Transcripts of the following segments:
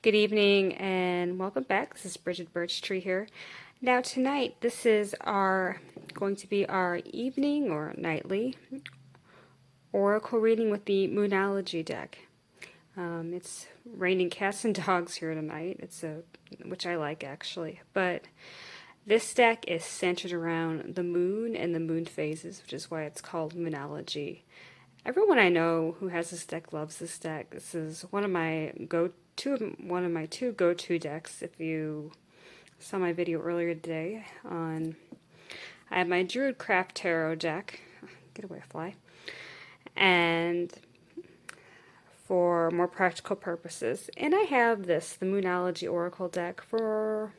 Good evening and welcome back. This is Brigidbirchtree here. Now tonight, this is going to be our evening or nightly oracle reading with the Moonology deck. It's raining cats and dogs here tonight. Which I like actually, but this deck is centered around the moon and the moon phases, which is why it's called Moonology. Everyone I know who has this deck loves this deck. This is one of my two go-to decks. If you saw my video earlier today I have my Druidcraft Tarot deck. Get away, fly. And for more practical purposes. And I have the Moonology Oracle deck for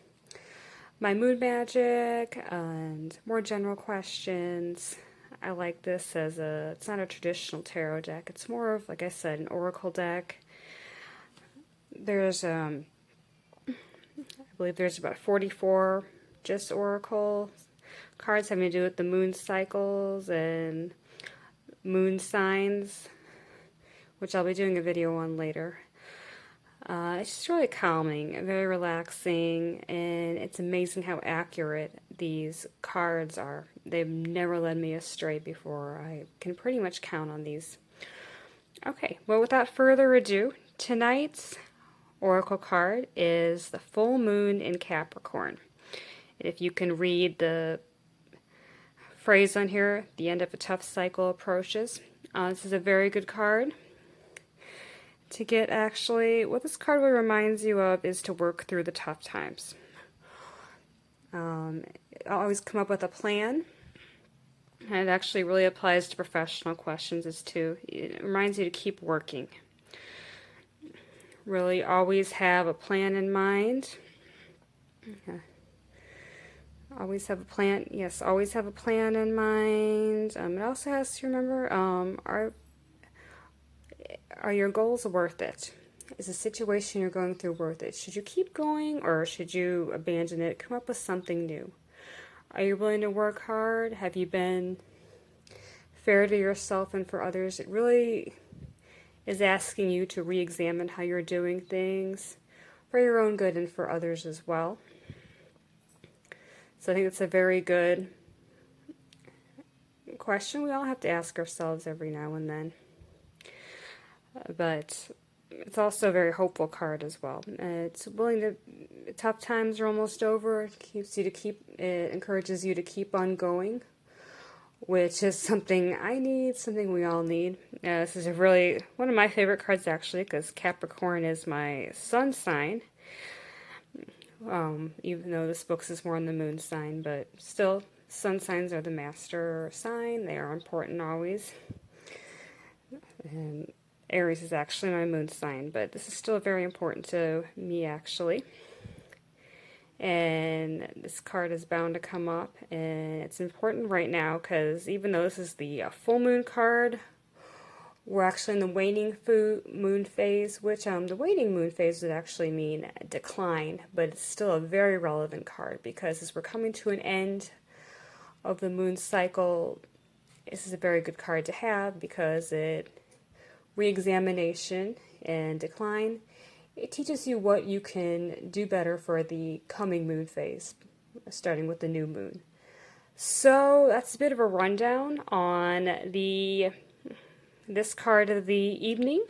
my moon magic and more general questions. I like this it's not a traditional tarot deck. It's more of, like I said, an oracle deck. There's, I believe there's about 44 just oracle cards having to do with the moon cycles and moon signs, which I'll be doing a video on later. It's just really calming, very relaxing, and it's amazing how accurate these cards are. They've never led me astray before. I can pretty much count on these. Okay, well, without further ado, tonight's oracle card is the full moon in Capricorn. If you can read the phrase on here, the end of a tough cycle approaches. This is a very good card to get. Actually, what this card really reminds you of is to work through the tough times. Always come up with a plan, and it actually really applies to professional questions as too. It reminds you to keep working. Really always have a plan in mind. Yeah. Always have a plan. Yes, always have a plan in mind. It also has to remember, are your goals worth it? Is the situation you're going through worth it? Should you keep going or should you abandon it? Come up with something new. Are you willing to work hard? Have you been fair to yourself and for others? It really is asking you to re-examine how you're doing things for your own good and for others as well. So I think it's a very good question we all have to ask ourselves every now and then. But it's also a very hopeful card as well. Tough times are almost over. It encourages you to keep on going, which is something I need, something we all need. This is really one of my favorite cards actually, because Capricorn is my sun sign. Even though this book is more on the moon sign, but still, sun signs are the master sign. They are important always. And Aries is actually my moon sign, but this is still very important to me actually. And this card is bound to come up, and it's important right now because even though this is the full moon card, we're actually in the waning moon phase, which the waning moon phase would actually mean decline, but it's still a very relevant card because as we're coming to an end of the moon cycle, this is a very good card to have because re-examination and decline, it teaches you what you can do better for the coming moon phase, starting with the new moon. So that's a bit of a rundown on this card of the evening.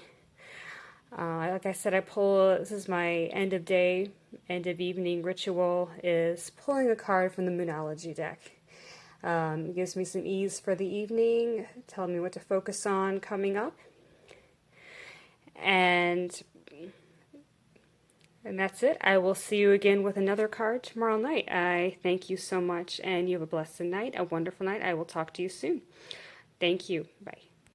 Like I said, this is my end of evening ritual, is pulling a card from the Moonology deck. It gives me some ease for the evening, telling me what to focus on coming up. And that's it. I will see you again with another card tomorrow night. I thank you so much, and you have a blessed night, a wonderful night. I will talk to you soon. Thank you. Bye.